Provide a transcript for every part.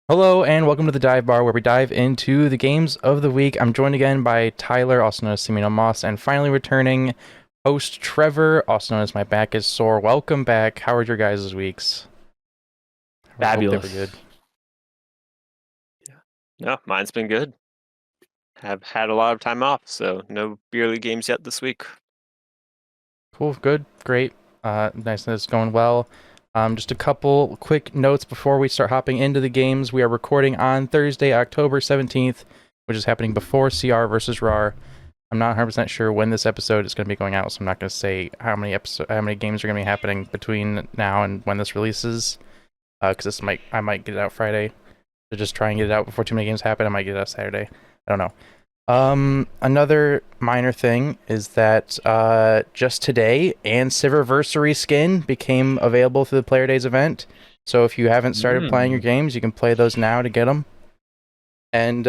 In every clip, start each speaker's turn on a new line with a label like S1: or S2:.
S1: Hello and welcome to the Dive Bar, where we dive into the games of the week. I'm joined again by Tyler, also known as Semino Moss, and finally returning host Trevor, also known as My Back is Sore. Welcome back. How are your guys' weeks? I hope they were good.
S2: Fabulous. No, mine's been good. Have had a lot of time off, so no beer league games yet this week.
S1: Cool, good, great. Nice that it's going well. Just a couple quick notes before we start hopping into the games. We are recording on Thursday, October 17th, which is happening before CR versus RAR. I'm not 100% sure when this episode is going to be going out, so I'm not going to say how many games are going to be happening between now and when this releases. Because I might get it out Friday. So just try and get it out before too many games happen. I might get it out Saturday. I don't know. Another minor thing is that just today, and Civiversary skin became available through the Player Days event. So if you haven't started playing your games, you can play those now to get them. And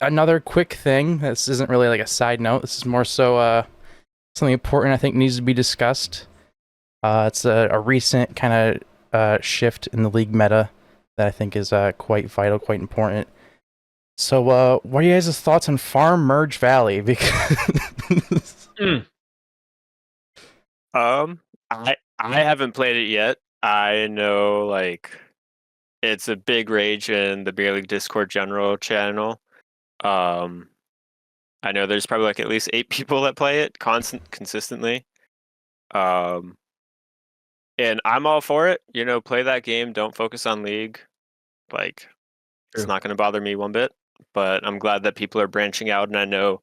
S1: another quick thing. This isn't really like a side note. This is more so something important I think needs to be discussed. It's a recent kind of shift in the league meta that I think is quite vital, quite important. So, what are you guys' thoughts on Farm Merge Valley? Because
S2: I haven't played it yet. I know it's a big rage in the beer league Discord general channel. I know there's probably at least 8 people that play it consistently. And I'm all for it. Play that game. Don't focus on league. It's not going to bother me one bit. But I'm glad that people are branching out, and I know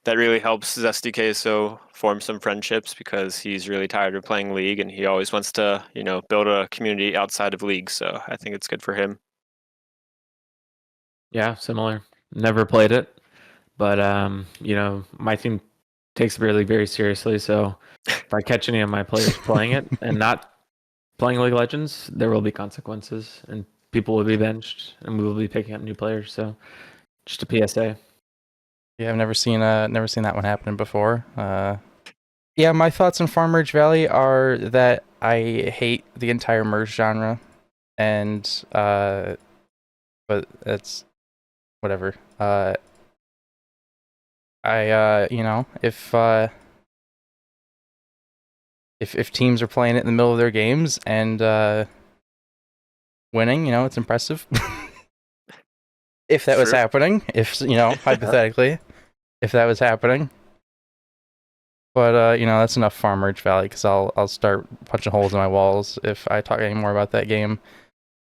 S2: that really helps Zesty Queso form some friendships because he's really tired of playing League and he always wants to, build a community outside of League. So I think it's good for him.
S3: Yeah, similar. Never played it, but my team takes beer league very seriously. So if I catch any of my players playing it and not playing League of Legends, there will be consequences, and people will be benched, and we will be picking up new players. So just a PSA.
S1: yeah, I've never seen that one happen before. Yeah, my thoughts on Farm Merge Valley are that I hate the entire merge genre, and but that's whatever. If teams are playing it in the middle of their games and winning, it's impressive. If that was happening, hypothetically, if that was happening. But that's enough Farm Merge Valley because I'll start punching holes in my walls if I talk any more about that game.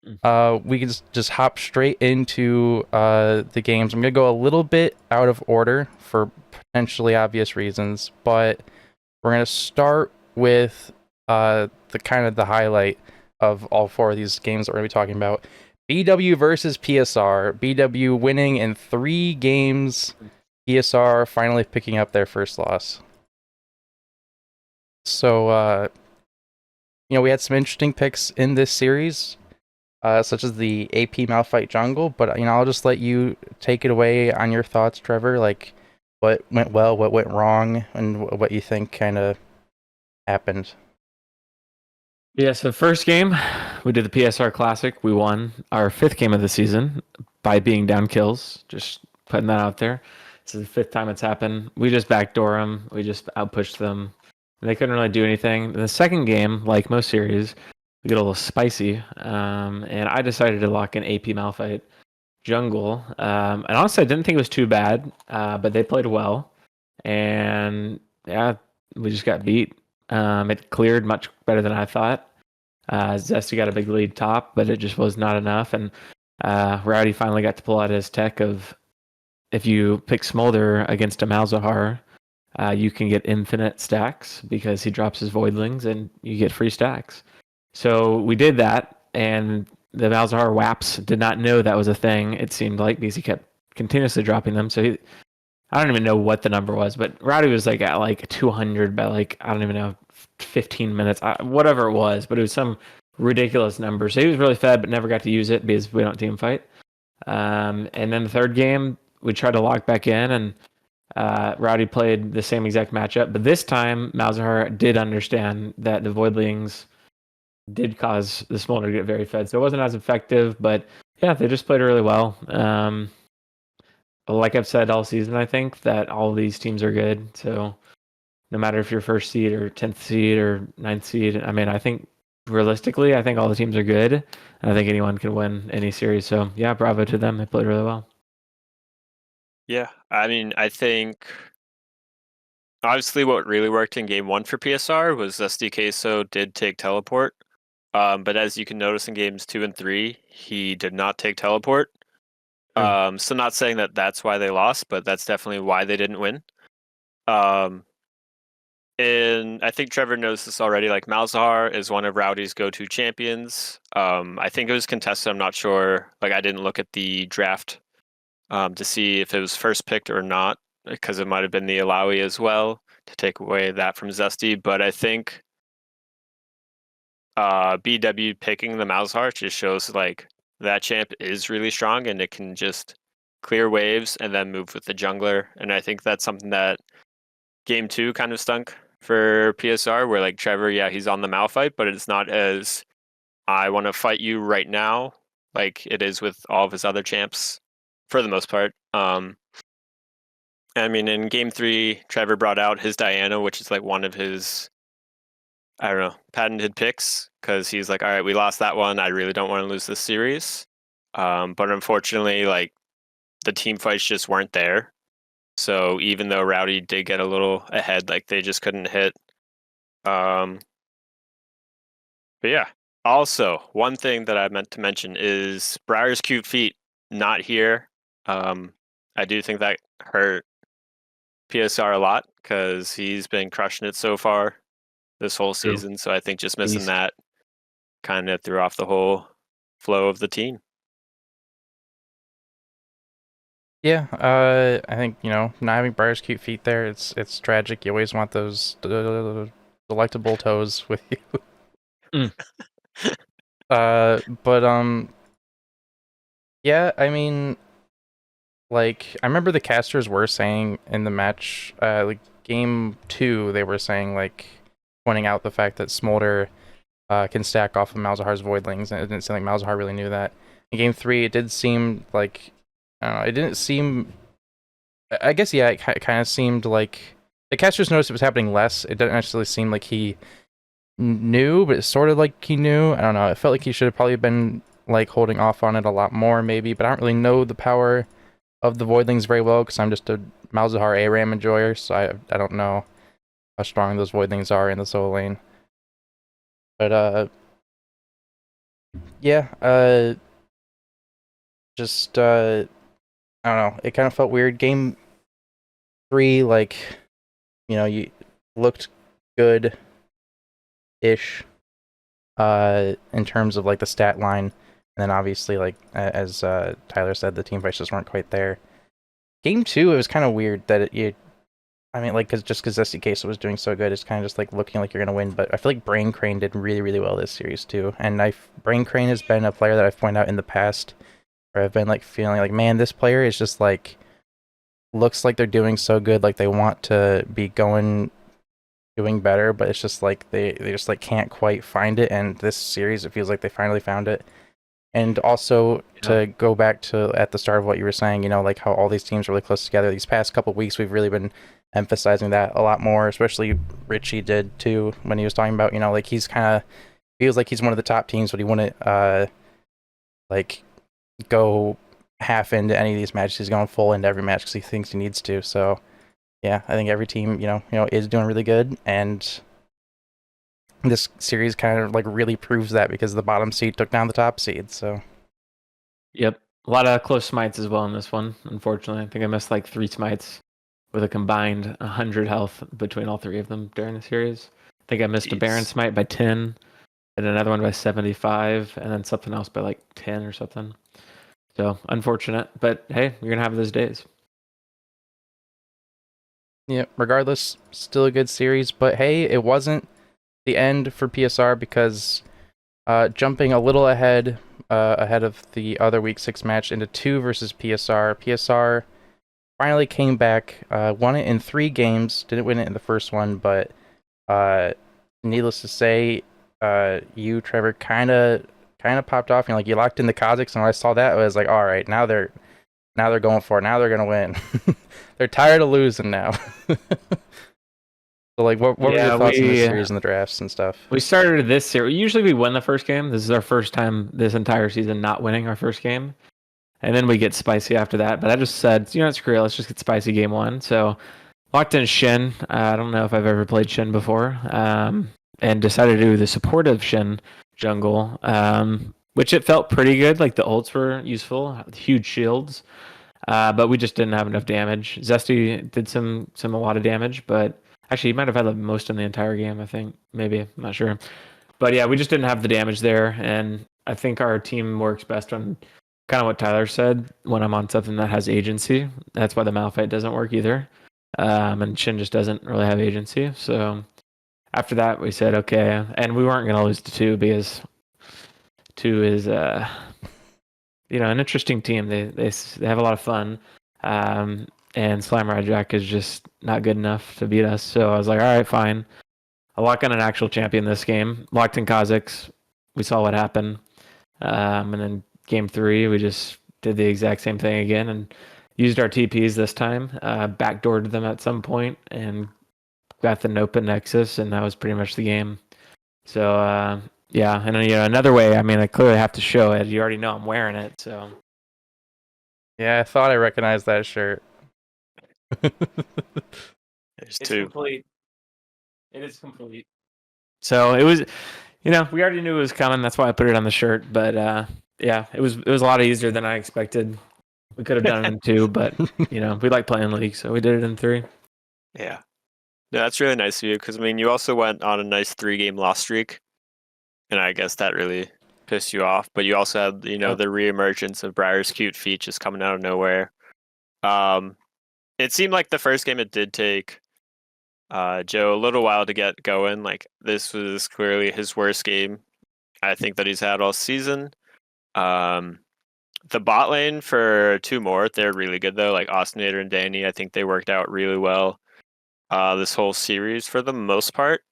S1: We can just hop straight into the games. I'm gonna go a little bit out of order for potentially obvious reasons, but we're gonna start with the highlight of all four of these games that we're gonna be talking about. BW versus PSR. BW winning in 3 games. PSR finally picking up their first loss. So, we had some interesting picks in this series, such as the AP Malphite jungle, but, I'll just let you take it away on your thoughts, Trevor, like what went well, what went wrong, and what you think kind of happened.
S3: Yeah, so first game, we did the PSR Classic. We won our 5th game of the season by being down kills. Just putting that out there. This is the 5th time it's happened. We just backdoor them. We just outpushed them. They couldn't really do anything. In the second game, like most series, we get a little spicy. And I decided to lock in AP Malphite jungle. And honestly, I didn't think it was too bad, but they played well. And yeah, we just got beat. It cleared much better than I thought. Zesty got a big lead top, but it just was not enough. And Rowdy finally got to pull out his tech of if you pick Smolder against a Malzahar, you can get infinite stacks because he drops his Voidlings and you get free stacks. So we did that, and the Malzahar Waps did not know that was a thing, it seemed like, because he kept continuously dropping them. So I don't even know what the number was, but Rowdy was at 200 by I don't even know, 15 minutes, whatever it was, but it was some ridiculous number. So he was really fed, but never got to use it because we don't team fight. And then the third game, we tried to lock back in, and Rowdy played the same exact matchup, but this time Malzahar did understand that the Voidlings did cause the Smolder to get very fed. So it wasn't as effective, but yeah, they just played really well. Like I've said all season, I think that all of these teams are good. So no matter if you're first seed or 10th seed or 9th seed, I mean, I think realistically, I think all the teams are good. And I think anyone can win any series. So yeah, bravo to them. They played really well.
S2: Yeah, I mean, I think obviously what really worked in game 1 for PSR was SD Queso did take teleport. But as you can notice in games 2 and 3, he did not take teleport. So not saying that that's why they lost, but that's definitely why they didn't win. And I think Trevor knows this already. Like Malzahar is one of Rowdy's go-to champions. I think it was contested. I'm not sure. Like I didn't look at the draft to see if it was first picked or not, because it might have been the Alawi as well to take away that from Zesty. But I think BW picking the Malzahar just shows like that champ is really strong and it can just clear waves and then move with the jungler. And I think that's something that game 2 kind of stunk for PSR, where like Trevor, yeah, he's on the Malphite, but it's not as I want to fight you right now like it is with all of his other champs for the most part. I mean, in game 3, Trevor brought out his Diana, which is like one of his, I don't know, patented picks, because he's like, all right, we lost that one. I really don't want to lose this series. But unfortunately, like the team fights just weren't there. So even though Rowdy did get a little ahead, like they just couldn't hit. But yeah. Also, one thing that I meant to mention is Briar's cute feet not here. I do think that hurt PSR a lot because he's been crushing it so far this whole
S3: True.
S2: season. So I think just missing
S3: Beast.
S2: that kind of threw off the whole flow of the team.
S1: Yeah, I think not having Briar's cute feet there, it's tragic. You always want those delectable toes with you. But yeah, I mean, like I remember the casters were saying in the match, like game 2, they were saying like pointing out the fact that Smolder can stack off of Malzahar's Voidlings, and it didn't seem like Malzahar really knew that. In game 3, it did seem like I don't know, it didn't seem. I guess yeah, it kind of seemed like the casters noticed it was happening less. It didn't actually seem like he knew, but it sort of like he knew. I don't know. It felt like he should have probably been like holding off on it a lot more, maybe. But I don't really know the power of the Voidlings very well because I'm just a Malzahar ARAM enjoyer, so I don't know how strong those Voidlings are in the solo lane. But yeah, just I don't know. It kind of felt weird. Game 3, like you looked good ish in terms of like the stat line, and then obviously like as Tyler said, the team fights just weren't quite there. Game 2, it was kind of weird that I mean, like, because SD Queso was doing so good, it's kind of just like looking like you're gonna win. But I feel like Brain Crane did really, really well this series too. And Brain Crane has been a player that I've pointed out in the past, where I've been like feeling like, man, this player is just like looks like they're doing so good, like they want to be doing better, but it's just like they just like can't quite find it. And this series, it feels like they finally found it. And also to go back to at the start of what you were saying, like how all these teams are really close together. These past couple of weeks, we've really been emphasizing that a lot more, especially Richie did too when he was talking about, like he's kind of feels like he's one of the top teams, but he wouldn't like go half into any of these matches. He's going full into every match because he thinks he needs to. So yeah, I think every team, is doing really good, and this series kind of like really proves that because the bottom seed took down the top seed. So
S3: Yep. A lot of close smites as well in this one, unfortunately. I think I missed like 3 smites with a combined 100 health between all 3 of them during the series. I think I missed a Baron smite by 10, and another one by 75, and then something else by like 10 or something. So unfortunate, but hey, you're gonna have those days.
S1: yeah, regardless, still a good series. But hey, it wasn't the end for PSR because jumping a little ahead of the other week 6 match into 2 versus PSR finally came back, won it in 3 games. Didn't win it in the first one, but needless to say, you, Trevor, kind of popped off. You locked in the Kazakhs, and when I saw that, I was like, all right, now they're going for it. Now they're gonna win. They're tired of losing now. So what were your thoughts on this series and the drafts and stuff?
S3: We started this series. Usually we win the first game. This is our first time this entire season not winning our first game. And then we get spicy after that. But I just said, screw it. Let's just get spicy game one. So locked in Shin. I don't know if I've ever played Shin before. And decided to do the supportive Shin jungle, which it felt pretty good. Like the ults were useful, huge shields. But we just didn't have enough damage. Zesty did a lot of damage, but actually he might have had the most in the entire game, I think. Maybe, I'm not sure. But yeah, we just didn't have the damage there, and I think our team works best on kind of what Tyler said, when I'm on something that has agency. That's why the Malphite doesn't work either. And Shin just doesn't really have agency. So after that, we said, okay. And we weren't going to lose to 2 because 2 is, an interesting team. They have a lot of fun. And Slammer Jack is just not good enough to beat us. So I was like, all right, fine. I'll lock in an actual champion this game. Locked in Kazakhs. We saw what happened. And then game 3, we just did the exact same thing again and used our TPs this time. Backdoored them at some point and got the Nopa Nexus, and that was pretty much the game. So, yeah. And another way, I clearly have to show it. You already know I'm wearing it, so.
S1: Yeah, I thought I recognized that shirt.
S2: There's 2.
S3: Complete. It is complete. So it was, we already knew it was coming. That's why I put it on the shirt. But yeah, it was a lot easier than I expected. We could have done it in 2, but we like playing League, so we did it in 3.
S2: Yeah. No, that's really nice of you because you also went on a nice 3-game loss streak, and I guess that really pissed you off. But you also had the reemergence of Briar's cute feet just coming out of nowhere. It seemed like the first game it did take Joe a little while to get going. Like this was clearly his worst game I think that he's had all season. The bot lane for 2 more, they're really good though. Like Austinator and Danny, I think they worked out really well this whole series for the most part.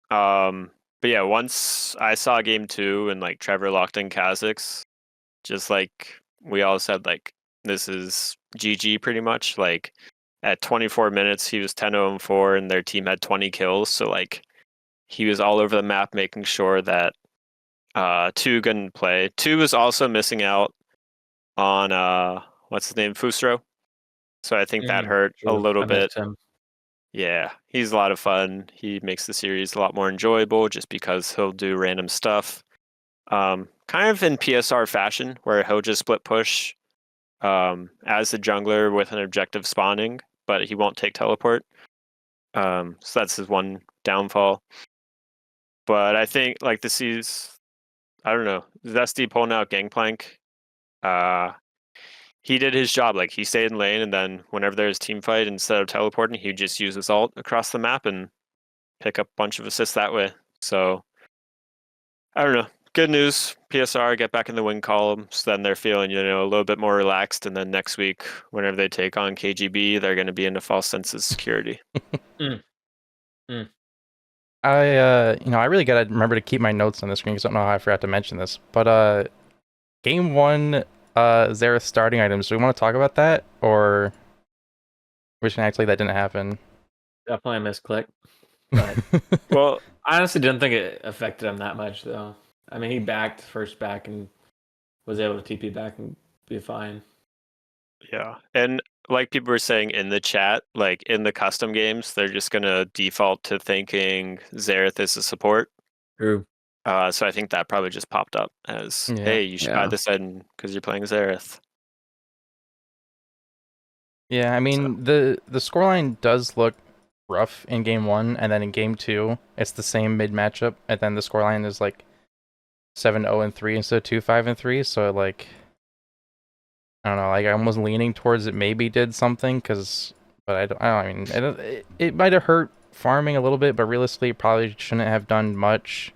S2: But yeah, once I saw game 2 and Trevor locked in Kazakhs, just like we all said, this is GG pretty much. At 24 minutes, he was 10-0-4 and their team had 20 kills. So he was all over the map making sure that 2 couldn't play. 2 was also missing out on what's his name, Fusro. So I think that hurt a little bit. Yeah, he's a lot of fun. He makes the series a lot more enjoyable just because he'll do random stuff. Kind of in PSR fashion, where he'll just split push as the jungler with an objective spawning, but he won't take teleport. So that's his one downfall. But I think this is, I don't know, Zesty pulling out Gangplank. He did his job. He stayed in lane, and then whenever there's team fight, instead of teleporting, he'd just use his ult across the map and pick up a bunch of assists that way. So I don't know. Good news. PSR get back in the win column, so then they're feeling a little bit more relaxed, and then next week, whenever they take on KGB, they're going to be in a false sense of security.
S1: I really gotta remember to keep my notes on this screen because I don't know how I forgot to mention this. But game 1, Xerath starting items. Do we want to talk about that, or we're just gonna act like that didn't happen?
S3: Definitely a misclick. But well, I honestly didn't think it affected him that much, though. He backed first back and was able to TP back and be fine.
S2: Yeah, and like people were saying in the chat, in the custom games, they're just gonna default to thinking Xerath is a support.
S3: True.
S2: So I think that probably just popped up as, hey, you should buy this item because you're playing Xerath.
S1: Yeah, the scoreline does look rough in game 1, and then in game 2, it's the same mid matchup, and then the scoreline is 7-0-3 instead of 2-5-3. So I don't know. I almost leaning towards it maybe did something, but it might have hurt farming a little bit, but realistically, it probably shouldn't have done much.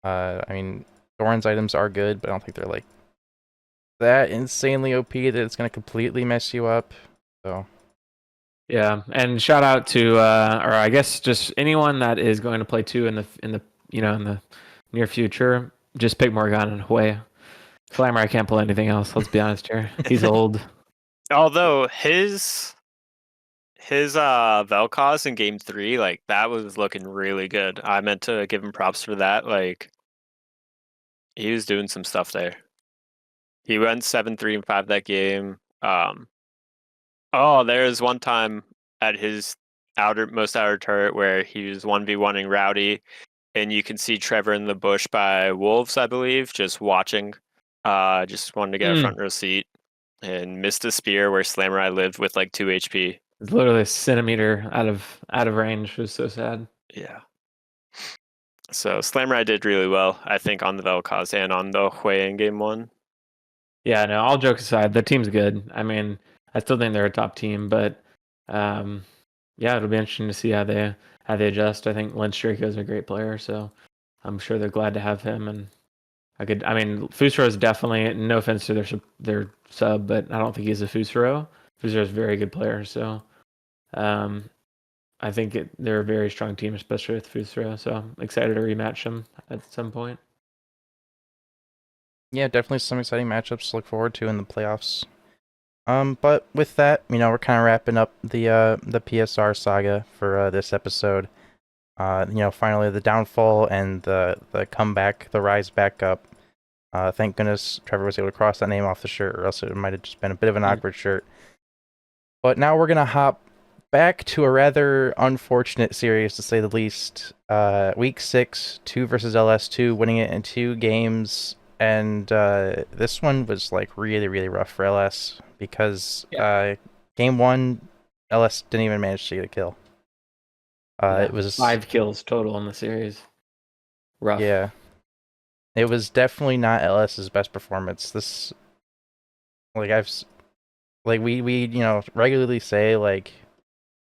S1: Doran's items are good, but I don't think they're that insanely OP that it's gonna completely mess you up. So yeah,
S3: and shout out to, or I guess just anyone that is going to play 2 in the in the near future, just pick Morgana and Hue. Slammer, I can't pull anything else. Let's be honest here. He's old.
S2: Although his Vel'Koz in game 3, like that was looking really good. I meant to give him props for that. Like he was doing some stuff there. He went 7-3-5 that game. There's one time at his outer turret where he was 1v1ing Rowdy, and you can see Trevor in the bush by Wolves, I believe, just watching. Just wanted to get a front row seat and missed a spear where Slamurai lived with like 2 HP.
S3: It's literally a centimeter out of range. It was so sad.
S2: Yeah. So Slamurai did really well, I think, on the Vel'Koz and on the Hue in game 1.
S3: Yeah, no, all jokes aside, the team's good. I mean, I still think they're a top team, but yeah, it'll be interesting to see how they adjust. I think Lynch Draco is a great player, so I'm sure they're glad to have him. And I mean, Fusaro is definitely, no offense to their sub, but I don't think he's a Fusaro. Fusaro is a very good player, so I think they're a very strong team, especially with Fusaro. So I'm excited to rematch them at some point.
S1: Yeah, definitely some exciting matchups to look forward to in the playoffs. But with that, we're kind of wrapping up the PSR saga for this episode. Finally the downfall and the comeback, the rise back up. Thank goodness Trevor was able to cross that name off the shirt, or else it might have just been a bit of an awkward shirt. But now we're gonna hop back to a rather unfortunate series, to say the least. Week 6, 2 versus LS2, winning it in 2 games. And this one was like really, really rough for LS because game 1, LS didn't even manage to get a kill. It was
S3: 5 kills total in the series. Rough.
S1: Yeah, it was definitely not LS's best performance. This, like we regularly say, like,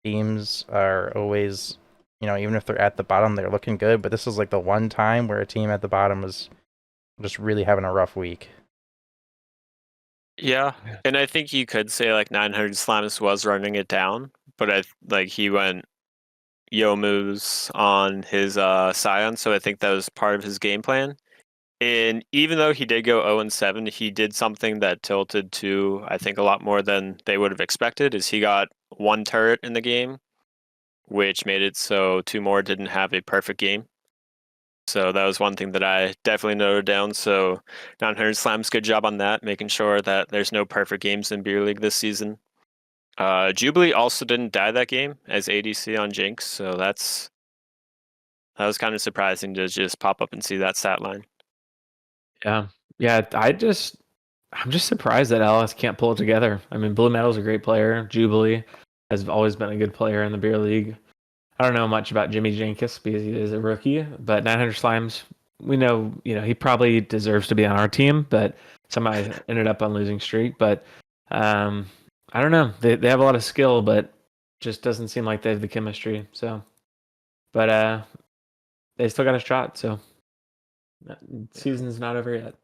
S1: teams are always, even if they're at the bottom, they're looking good. But this is like the one time where a team at the bottom was just really having a rough week.
S2: Yeah, and I think you could say like 900 Slimes was running it down, but he went Yomu's on his Scion, so I think that was part of his game plan. And even though he did go 0-7, he did something that tilted to, I think, a lot more than they would have expected, is he got 1 turret in the game, which made it so 2 more didn't have a perfect game. So that was one thing that I definitely noted down. So 900 Slams, good job on that, making sure that there's no perfect games in Beer League this season. Jubilee also didn't die that game as ADC on Jinx, so that was kind of surprising to just pop up and see that stat line.
S3: Yeah. I'm just surprised that LS can't pull it together. I mean, Blue Metal's a great player. Jubilee has always been a good player in the beer league. I don't know much about Jimmy Jenkins because he is a rookie, but 900 Slimes, we know, he probably deserves to be on our team, but somebody ended up on losing streak. But I don't know. They have a lot of skill, but just doesn't seem like they have the chemistry. So, but they still got a shot. So, season's not over yet.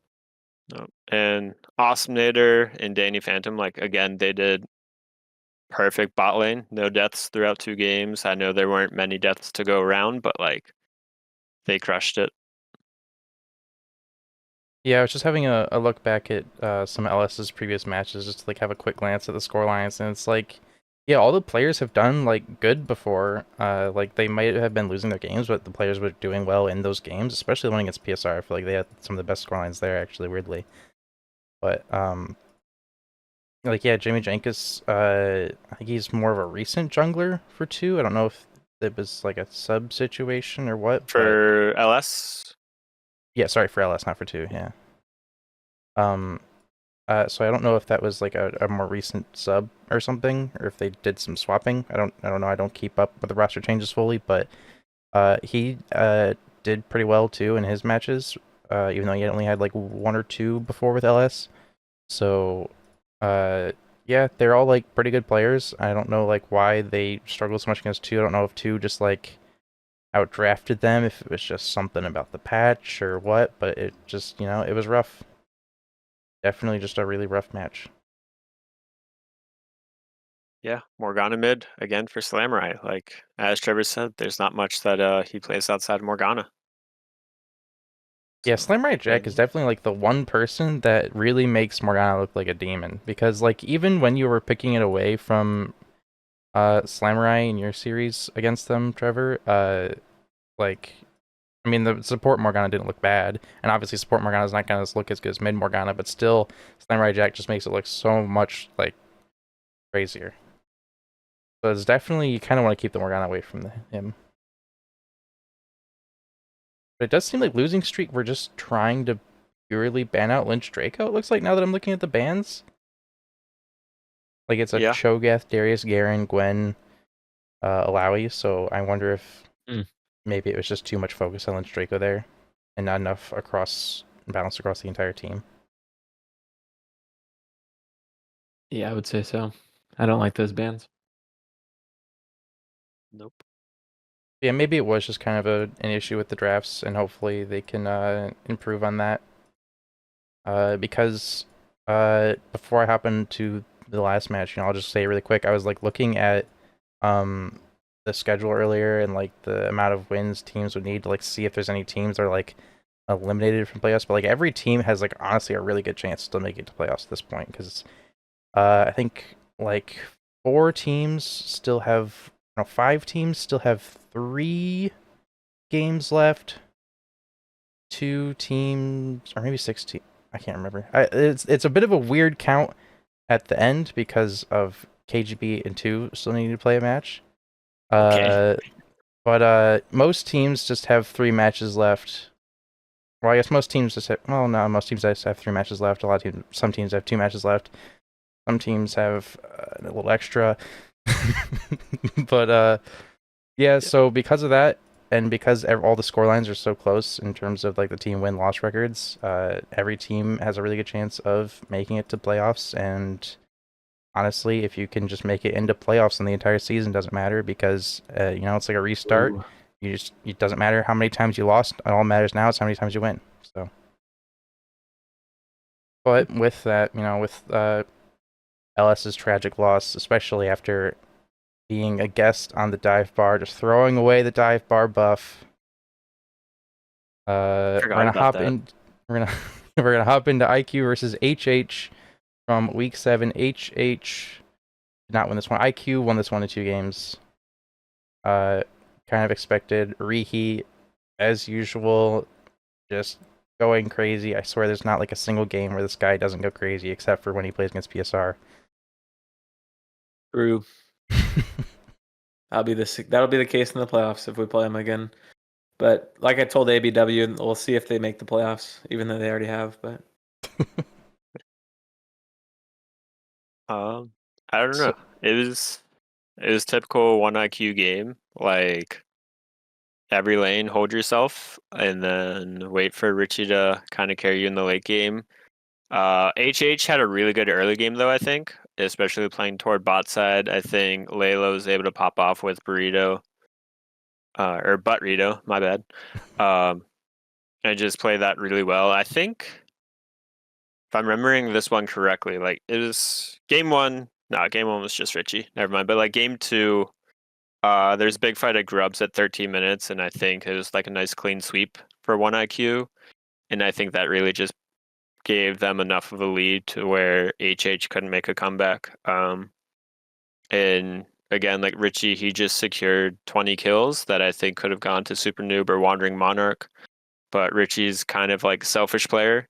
S2: No. And Awesomenator and Danny Phantom, like, again, they did perfect bot lane. No deaths throughout 2 games. I know there weren't many deaths to go around, but like they crushed it.
S1: Yeah, I was just having a look back at some LS's previous matches, just to like have a quick glance at the score lines, and it's like, yeah, all the players have done like good before. Like they might have been losing their games, but the players were doing well in those games, especially the one against PSR. I feel like they had some of the best score lines there, actually, weirdly. But like, yeah, Jimmy Jenkins, I think he's more of a recent jungler for 2. I don't know if it was like a sub situation or what.
S2: For LS?
S1: Yeah, sorry, for LS, not for 2. Yeah. So I don't know if that was like a more recent sub or something, or if they did some swapping. I don't know. I don't keep up with the roster changes fully, but he did pretty well too in his matches, even though he only had like 1 or 2 before with LS. So yeah, they're all like pretty good players. I don't know like why they struggle so much against 2. I don't know if 2 just like outdrafted them, if it was just something about the patch or what, but it just, it was rough. Definitely just a really rough match.
S2: Yeah, Morgana mid again for Slamurai. Like, as Trevor said, there's not much that he plays outside of Morgana.
S1: Yeah,
S2: So,
S1: Slam Right Jack is definitely like the one person that really makes Morgana look like a demon. Because like even when you were picking it away from Slamurai in your series against them, Trevor, like I mean the support Morgana didn't look bad. And obviously support Morgana is not gonna look as good as mid Morgana, but still Slamurai Jack just makes it look so much like crazier. So it's definitely you kinda want to keep the Morgana away from him. But it does seem like losing streak we're just trying to purely ban out Lynch Draco, it looks like now that I'm looking at the bans. Like it's a
S2: yeah.
S1: Cho'Gath, Darius, Garen, Gwen, Alawi. So I wonder if
S3: Mm.
S1: maybe it was just too much focus on Lynch Draco there, and not enough balance across the entire team.
S3: Yeah, I would say so. I don't like those bans.
S2: Nope.
S1: Yeah, maybe it was just kind of an issue with the drafts, and hopefully they can improve on that. Because before I hop into the last match, I'll just say really quick. I was like looking at the schedule earlier and like the amount of wins teams would need to like see if there's any teams that are like eliminated from playoffs. But like every team has like honestly a really good chance to make it to playoffs at this point because I think like 4 teams still have 5 teams still have 3 games left. 2 teams or maybe 6 teams. I can't remember. It's a bit of a weird count at the end because of KGB and 2 still need to play a match.
S2: Okay.
S1: But most teams just have 3 matches left. Well, I guess most teams just have. Well, no, most teams just have 3 matches left. A lot of teams, some teams have 2 matches left. Some teams have a little extra. But yeah. So because of that, and because all the score lines are so close in terms of like the team win loss records, every team has a really good chance of making it to playoffs. And honestly, if you can just make it into playoffs, and the entire season doesn't matter because it's like a restart.
S3: Ooh.
S1: It doesn't matter how many times you lost. It all matters now is how many times you win. So, but with that, with LS's tragic loss, especially after being a guest on the dive bar, just throwing away the dive bar buff. We're
S2: Forgot
S1: gonna
S2: about
S1: hop
S2: that.
S1: in. We're gonna we're gonna hop into IQ versus HH from week 7. HH did not win this one. IQ won this one in 2 games. Kind of expected. Reheat, as usual, just going crazy. I swear there's not like a single game where this guy doesn't go crazy except for when he plays against PSR.
S3: True. That'll be the case in the playoffs if we play them again. But like I told ABW, we'll see if they make the playoffs, even though they already have. But
S2: I don't
S1: So,
S2: know. It was typical 1 IQ game. Like every lane, hold yourself, and then wait for Richie to kind of carry you in the late game. HH had a really good early game though, I think, especially playing toward bot side. I think Layla was able to pop off with Burrito, or Buttrito, my bad, and just play that really well. I think if I'm remembering this one correctly, like it was game 1. No, game 1 was just Richie. Never mind. But like game 2, there's a big fight at Grubs at 13 minutes, and I think it was like a nice clean sweep for 1 IQ, and I think that really just gave them enough of a lead to where HH couldn't make a comeback. And again, like Richie, he just secured 20 kills that I think could have gone to Super Noob or Wandering Monarch. But Richie's kind of like a selfish player.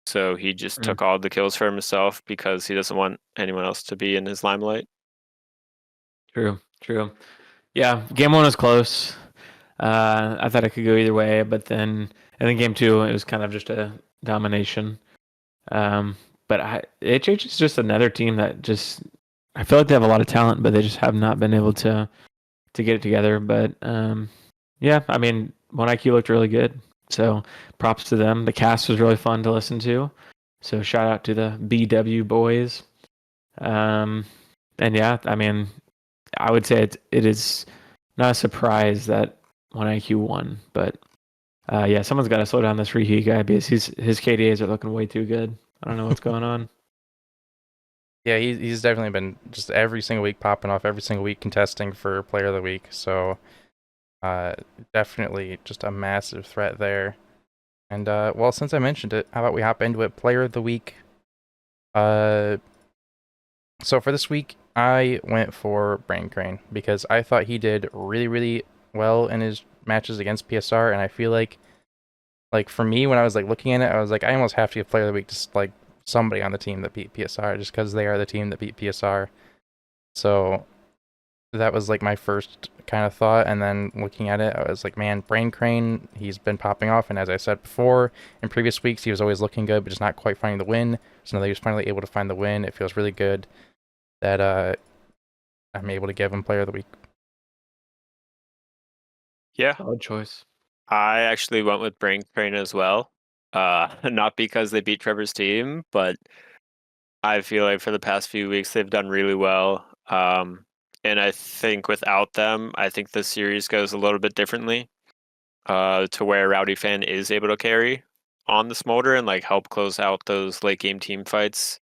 S2: So he just took all the kills for himself because he doesn't want anyone else to be in his limelight.
S3: true. Yeah, game 1 was close. I thought it could go either way, but then I think game 2 it was kind of just a domination. But HH is just another team that just I feel like they have a lot of talent, but they just have not been able to get it together. But yeah, I mean, 1IQ looked really good, so props to them. The cast was really fun to listen to, so shout out to the BW boys. And yeah, I mean, I would say it is not a surprise that 1IQ won, but yeah, someone's got to slow down this Reheat guy because his KDAs are looking way too good. I don't know what's going on.
S1: yeah, he's definitely been just every single week popping off, every single week contesting for Player of the Week. So definitely just a massive threat there. And well, since I mentioned it, how about we hop into it? Player of the week. So for this week, I went for Brain Crane because I thought he did really, really well in his matches against PSR, and I feel like for me, when I was like looking at it, I was like, I almost have to give Player of the Week to like somebody on the team that beat PSR, just because they are the team that beat PSR. So that was like my first kind of thought, and then looking at it, I was like, man, Brain Crane, he's been popping off, and as I said before, in previous weeks, he was always looking good, but just not quite finding the win. So now that he was finally able to find the win, it feels really good that I'm able to give him Player of the Week.
S2: Yeah,
S3: Solid choice.
S2: I actually went with Brain Train as well. Not because they beat Trevor's team, but I feel like for the past few weeks they've done really well. And I think without them, I think the series goes a little bit differently. To where Rowdy Fan is able to carry on the Smolder and like help close out those late game team fights.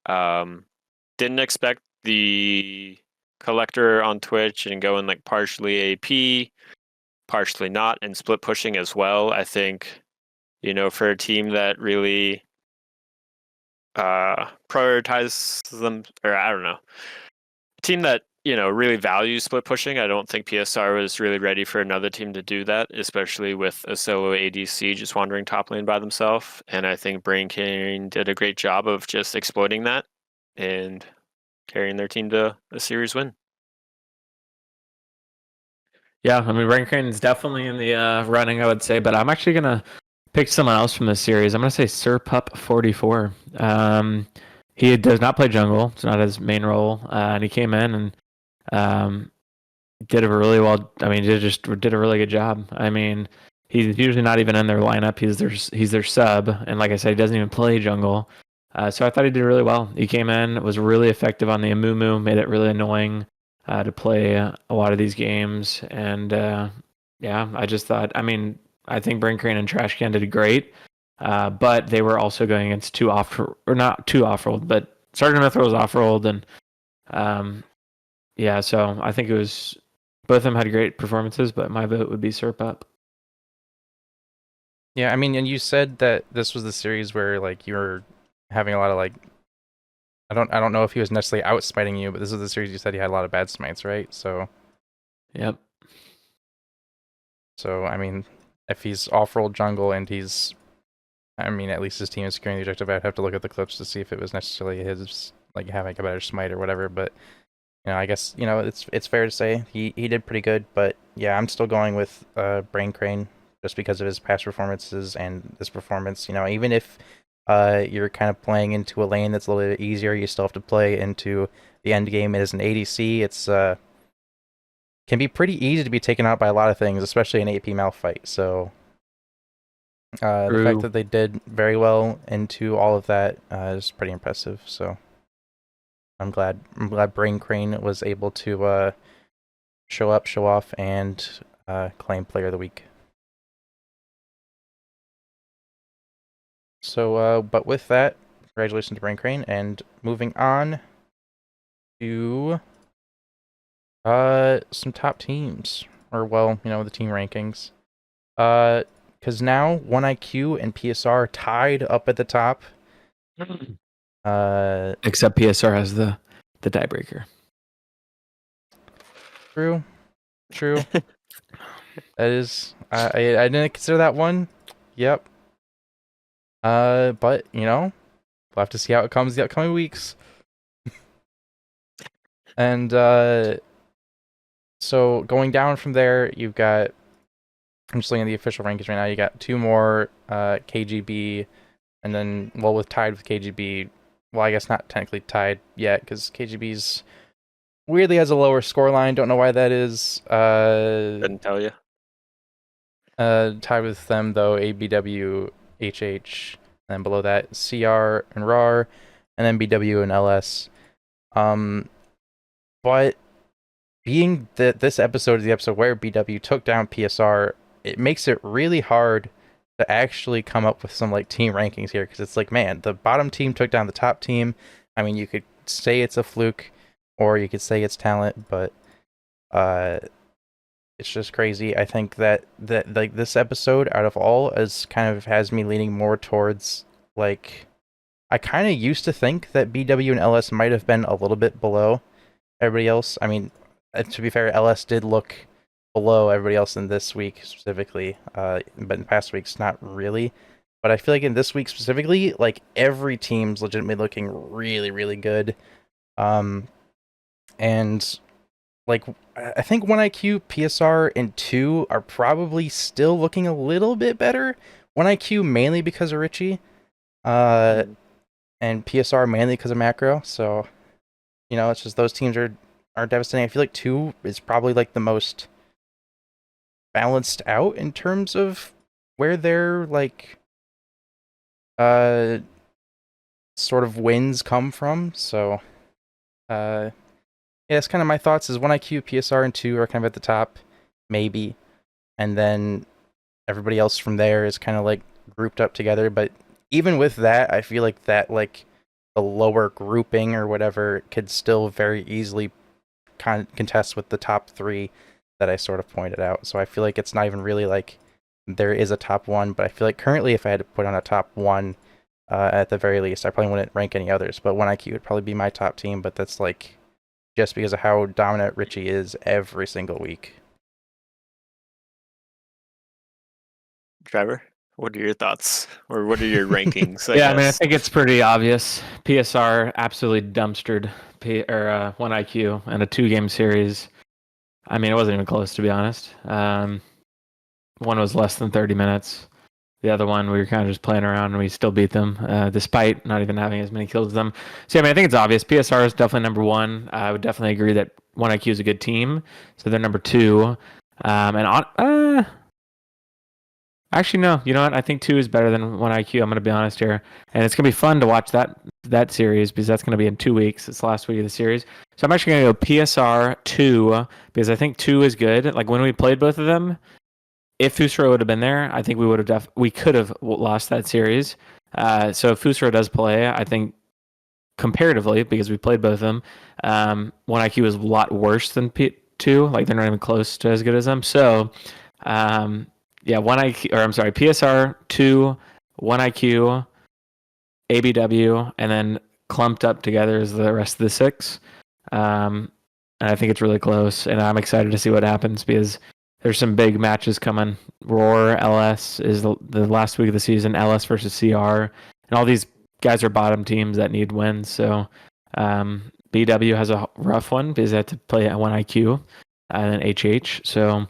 S2: Didn't expect the collector on Twitch and going like partially AP, partially not, and split pushing as well. I think, for a team that really prioritizes them, or I don't know, a team that really values split pushing. I don't think PSR was really ready for another team to do that, especially with a solo ADC just wandering top lane by themselves. And I think Brain King did a great job of just exploiting that and carrying their team to a series win.
S3: Yeah, I mean, Brain Crane is definitely in the running, I would say, but I'm actually going to pick someone else from this series. I'm going to say SirPup44. He does not play jungle. It's not his main role. And he came in and did a really well. I mean, did a really good job. I mean, he's usually not even in their lineup. He's their sub, and like I said, he doesn't even play jungle. So I thought he did really well. He came in, was really effective on the Amumu, made it really annoying to play a lot of these games, and yeah, I just thought. I mean, I think Brain Crane and Trash Can did great, but they were also going against two off or not two off rolled, but Sergeant Mithra was off rolled, and yeah, so I think it was both of them had great performances, but my vote would be SirPup.
S1: Yeah, I mean, and you said that this was the series where like you were having a lot of like I don't know if he was necessarily outsmiting you, but this is the series you said he had a lot of bad smites, right?
S3: Yep.
S1: So I mean, if he's off-roll jungle and he's, I mean, at least his team is securing the objective. I'd have to look at the clips to see if it was necessarily his like having a better smite or whatever. But I guess it's fair to say he did pretty good. But yeah, I'm still going with Brain Crane just because of his past performances and this performance. Even if you're kind of playing into a lane that's a little bit easier, you still have to play into the end game as an ADC. It's can be pretty easy to be taken out by a lot of things, especially an AP Malphite. So the fact that they did very well into all of that is pretty impressive. So I'm glad Brain Crane was able to show up, show off, and claim Player of the Week. So, but with that, congratulations to Brain Crane, and moving on to some top teams, or well, the team rankings. Because now 1IQ and PSR are tied up at the top.
S3: Except PSR has the tiebreaker.
S1: True. That is, I didn't consider that one. Yep. But we'll have to see how it comes the upcoming weeks. And so going down from there, you've got, I'm just looking at the official rankings right now. You got two more KGB, and then tied with KGB. Well, I guess not technically tied yet because KGB's weirdly has a lower score line. Don't know why that is.
S2: Couldn't tell you.
S1: Tied with them though, ABW, HH, and then below that CR and RAR, and then BW and LS. But being that this episode is the episode where BW took down PSR, it makes it really hard to actually come up with some like team rankings here, because it's like, man, the bottom team took down the top team. I mean, you could say it's a fluke, or you could say it's talent, but It's just crazy. I think that like this episode out of all is kind of has me leaning more towards like I kind of used to think that BW and LS might have been a little bit below everybody else. I mean, to be fair, LS did look below everybody else in this week specifically, but in past weeks, not really. But I feel like in this week specifically, like every team's legitimately looking really, really good. Um, and like I think 1IQ, PSR, and 2 are probably still looking a little bit better. 1IQ mainly because of Richie, uh, and PSR mainly because of Macro. So it's just those teams are devastating. I feel like 2 is probably like the most balanced out in terms of where their like uh sort of wins come from. So yeah, it's kind of my thoughts is 1IQ, PSR, and 2 are kind of at the top, maybe. And then everybody else from there is kind of like grouped up together. But even with that, I feel like that like the lower grouping or whatever could still very easily contest with the top 3 that I sort of pointed out. So I feel like it's not even really like there is a top 1, but I feel like currently if I had to put on a top 1 at the very least, I probably wouldn't rank any others. But 1IQ would probably be my top team, but that's like just because of how dominant Richie is every single week.
S2: Trevor, what are your thoughts, or what are your rankings?
S3: I mean, I think it's pretty obvious. PSR absolutely dumpstered 1IQ in a 2-game series. I mean, it wasn't even close, to be honest. One was less than 30 minutes. The other one, we were kind of just playing around, and we still beat them, despite not even having as many kills as them. So, I mean, I think it's obvious. PSR is definitely number 1. I would definitely agree that 1IQ is a good team. So they're number 2. Actually, no. You know what? I think 2 is better than 1IQ. I'm going to be honest here. And it's going to be fun to watch that series because that's going to be in 2 weeks. It's the last week of the series. So I'm actually going to go PSR 2 because I think 2 is good. Like when we played both of them, if Fusro would have been there, I think we could have lost that series. So if Fusro does play, I think comparatively, because we played both of them, 1IQ is a lot worse than 2. Like they're not even close to as good as them. So, yeah, 1IQ, or I'm sorry, PSR 2, 1IQ, ABW, and then clumped up together is the rest of the 6. And I think it's really close, and I'm excited to see what happens because there's some big matches coming. Roar, LS is the last week of the season, LS versus CR, and all these guys are bottom teams that need wins. So BW has a rough one because they have to play at 1IQ and then HH. So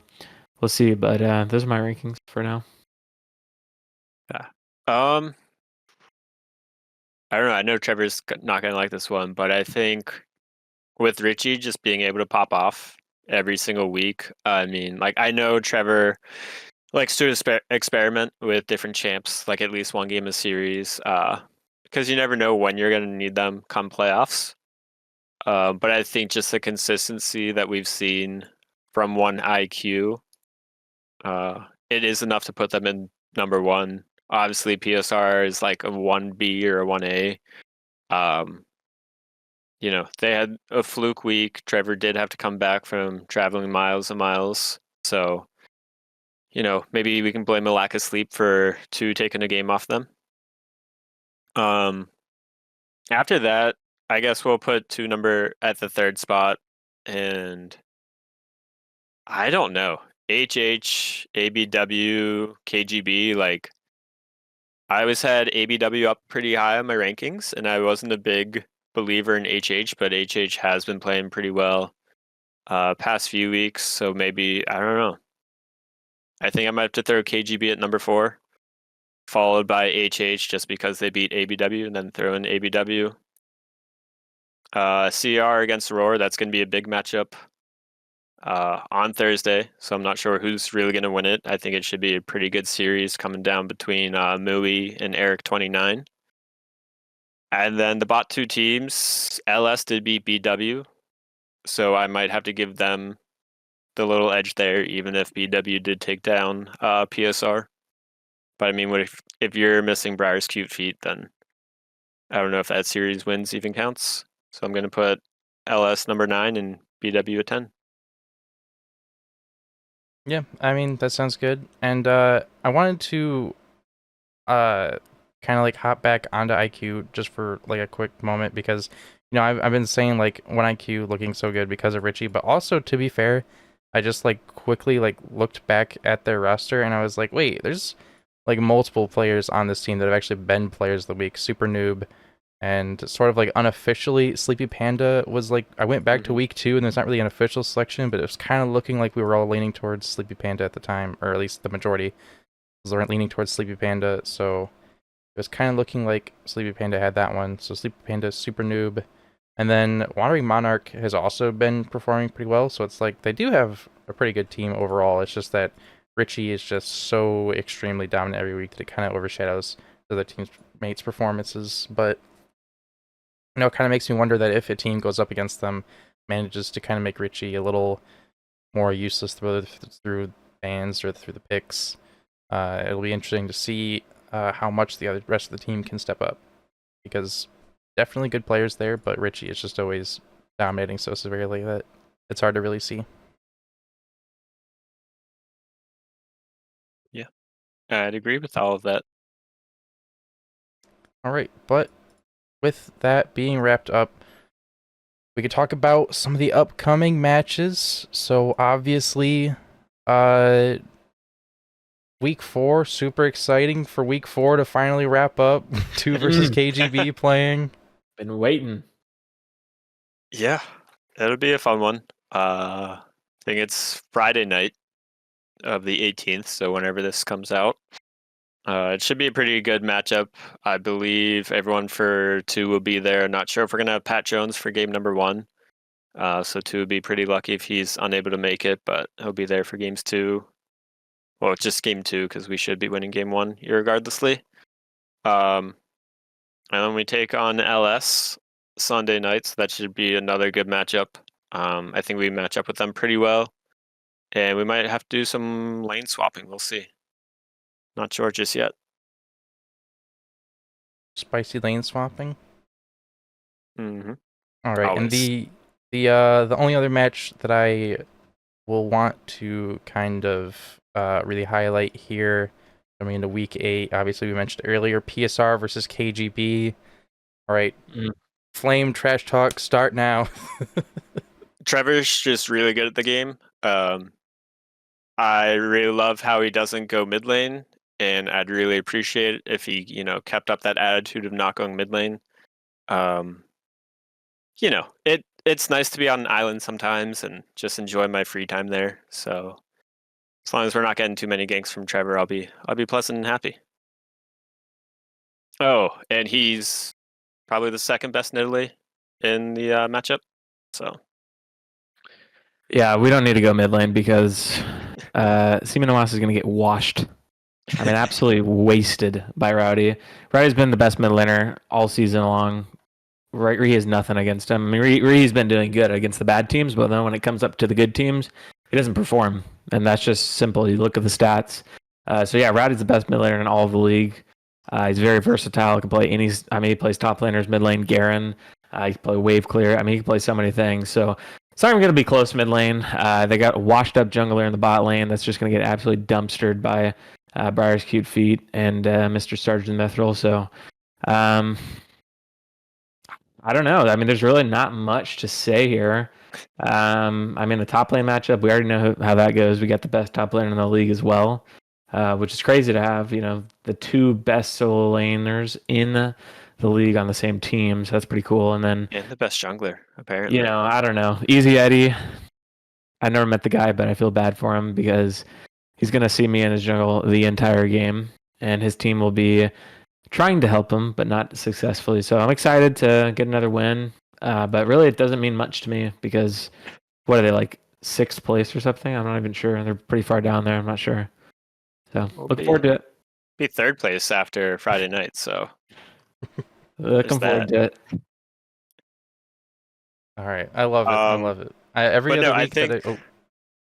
S3: we'll see, but those are my rankings for now.
S2: Yeah. I don't know. I know Trevor's not going to like this one, but I think with Richie just being able to pop off every single week, I mean, like I know Trevor likes to experiment with different champs, like at least one game a series, because you never know when you're going to need them come playoffs. But I think just the consistency that we've seen from 1IQ, it is enough to put them in number 1. Obviously, PSR is like a 1B or a 1A. They had a fluke week. Trevor did have to come back from traveling miles and miles. So, maybe we can blame a lack of sleep for 2 taking a game off them. After that, I guess we'll put 2 number at the 3rd spot. And I don't know. HH, ABW, KGB, like I always had ABW up pretty high on my rankings, and I wasn't a big believer in HH, but HH has been playing pretty well past few weeks, so maybe I don't know. I think I might have to throw KGB at number 4, followed by HH just because they beat ABW, and then throw in ABW. CR against Roar, that's going to be a big matchup on Thursday, so I'm not sure who's really going to win it. I think it should be a pretty good series coming down between Mui and Eric29. And then the bot 2 teams, LS did beat BW, so I might have to give them the little edge there, even if BW did take down PSR. But I mean, if you're missing Briar's cute feet, then I don't know if that series wins even counts. So I'm going to put LS number 9 and BW at 10.
S1: Yeah, I mean that sounds good. And I wanted to kind of like hop back onto IQ just for like a quick moment because I've been saying like one IQ looking so good because of Richie, but also to be fair, I just like quickly like looked back at their roster and I was like, wait, there's like multiple players on this team that have actually been players of the week. Super Noob and sort of like unofficially Sleepy Panda was like I went back to week 2 and there's not really an official selection, but it was kind of looking like we were all leaning towards Sleepy Panda at the time, or at least the majority was leaning towards Sleepy Panda, so it was kind of looking like Sleepy Panda had that one. So Sleepy Panda, Super Noob. And then Wandering Monarch has also been performing pretty well. So it's like they do have a pretty good team overall. It's just that Richie is just so extremely dominant every week that it kind of overshadows the other teammates' performances. But it kind of makes me wonder that if a team goes up against them, manages to kind of make Richie a little more useless through bans or through the picks, it'll be interesting to see how much the rest of the team can step up, because definitely good players there, but Richie is just always dominating so severely that it's hard to really see.
S2: Yeah, I'd agree with all of that.
S1: All right, but with that being wrapped up, we could talk about some of the upcoming matches. So obviously, week 4, super exciting for week 4 to finally wrap up. 2 versus KGB playing.
S3: Been waiting.
S2: Yeah, it'll be a fun one. I think it's Friday night of the 18th, so whenever this comes out. It should be a pretty good matchup. I believe everyone for 2 will be there. Not sure if we're going to have Pat Jones for game number 1. So 2 would be pretty lucky if he's unable to make it, but he'll be there for games 2. Well, just game 2 because we should be winning game 1 irregardlessly. And then we take on LS Sunday night, so that should be another good matchup. I think we match up with them pretty well. And we might have to do some lane swapping. We'll see. Not sure just yet.
S1: Spicy lane swapping.
S2: Mm-hmm.
S1: All right,
S2: Always.
S1: and the only other match that I will want to kind of really highlight here, coming into week 8, obviously we mentioned earlier, PSR versus KGB. All right, Flame Trash Talk, start now.
S2: Trevor's just really good at the game. I really love how he doesn't go mid lane, and I'd really appreciate it if he, kept up that attitude of not going mid lane. It's nice to be on an island sometimes and just enjoy my free time there. So as long as we're not getting too many ganks from Trevor, I'll be pleasant and happy. Oh, and he's probably the second best in Italy in the matchup. So
S3: yeah, we don't need to go mid lane because Simenomas is going to get washed. I mean, absolutely wasted by Rowdy. Rowdy's been the best mid laner all season long. Ree has nothing against him. I mean, Ree's been doing good against the bad teams, but then when it comes up to the good teams, he doesn't perform. And that's just simple. You look at the stats. So yeah, Rowdy's the best mid laner in all of the league. He's very versatile. He can play any. I mean, he plays top laners, mid lane, Garen. He can play wave clear. I mean, he can play so many things. So it's not even going to be close mid lane. They got a washed up jungler in the bot lane that's just going to get absolutely dumpstered by Briar's Cute Feet and Mr. Sergeant Mithril. So I don't know. I mean, there's really not much to say here. I mean, the top lane matchup, we already know how that goes. We got the best top laner in the league as well, which is crazy to have, the 2 best solo laners in the league on the same team. So that's pretty cool. And then,
S2: the best jungler, apparently.
S3: I don't know. Easy Eddie. I never met the guy, but I feel bad for him because he's going to see me in his jungle the entire game, and his team will be trying to help him, but not successfully. So I'm excited to get another win. But really, it doesn't mean much to me because what are they, like 6th place or something? I'm not even sure. They're pretty far down there. I'm not sure. So look forward to it.
S2: Be 3rd place after Friday night. So
S3: looking forward to it.
S1: All right, I love it. I love it. Every other week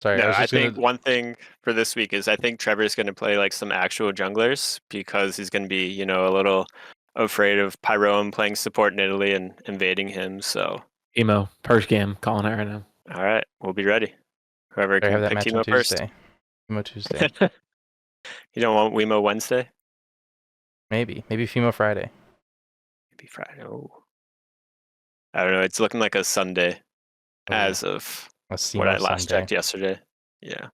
S2: I think one thing for this week is I think Trevor's going to play like some actual junglers because he's going to be, a little afraid of Pyroam playing support in Italy and invading him. So
S3: Emo, first game, calling it right now.
S2: All right, we'll be ready. Whoever can pick Emo first.
S1: FEMO Tuesday.
S2: You don't want Wemo Wednesday?
S1: Maybe FEMO Friday.
S2: Maybe Friday. Oh. I don't know. It's looking like a Sunday
S1: Oh,
S2: as of
S1: a
S2: what I
S1: SEMO
S2: last
S1: Sunday.
S2: checked yesterday. Yeah.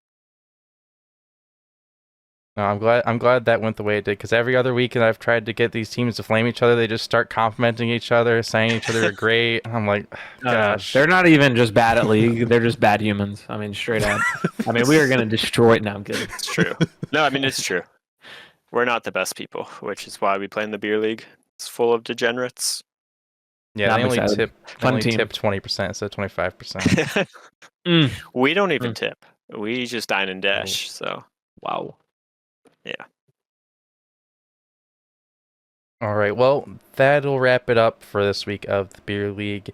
S1: No, I'm glad that went the way it did, because every other weekend I've tried to get these teams to flame each other. They just start complimenting each other, saying each other are great. And I'm like, gosh.
S3: They're not even just bad at League. They're just bad humans. I mean, straight up. I mean, we are going to destroy it. Now I'm kidding.
S2: It's true. No, I mean, it's true. We're not the best people, which is why we play in the beer league. It's full of degenerates.
S1: Yeah,
S3: I'm
S1: they only
S3: excited. Fun team.
S1: tip 20% instead of 25%.
S2: We don't even tip. We just dine and dash. So,
S3: Wow.
S2: yeah.
S1: All right, well, that'll wrap it up for this week of the Beer League.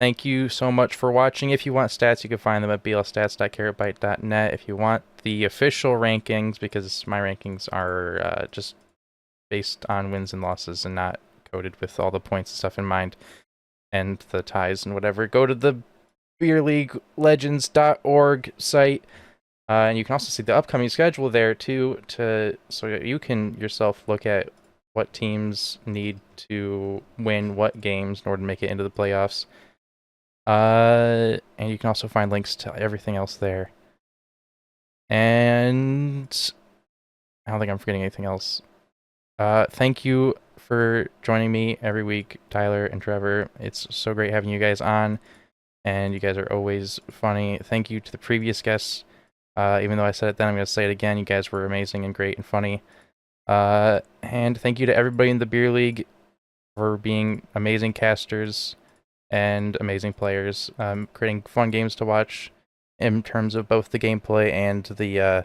S1: Thank you so much for watching. If you want stats, you can find them at blstats.carrotbite.net. If you want the official rankings, because my rankings are just based on wins and losses and not coded with all the points and stuff in mind and the ties and whatever, go to the beerleaguelegends.org site. And you can also see the upcoming schedule there too, so you can yourself look at what teams need to win what games in order to make it into the playoffs. And you can also find links to everything else there. And I don't think I'm forgetting anything else. Thank you for joining me every week, Tyler and Trevor. It's so great having you guys on, and you guys are always funny. Thank you to the previous guests. Even though I said it then, I'm going to say it again. You guys were amazing and great and funny. And thank you to everybody in the Beer League for being amazing casters and amazing players, creating fun games to watch in terms of both the gameplay and the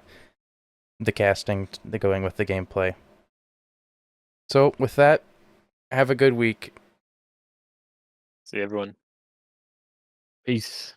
S1: casting, going with the gameplay. So with that, have a good week.
S2: See everyone.
S3: Peace.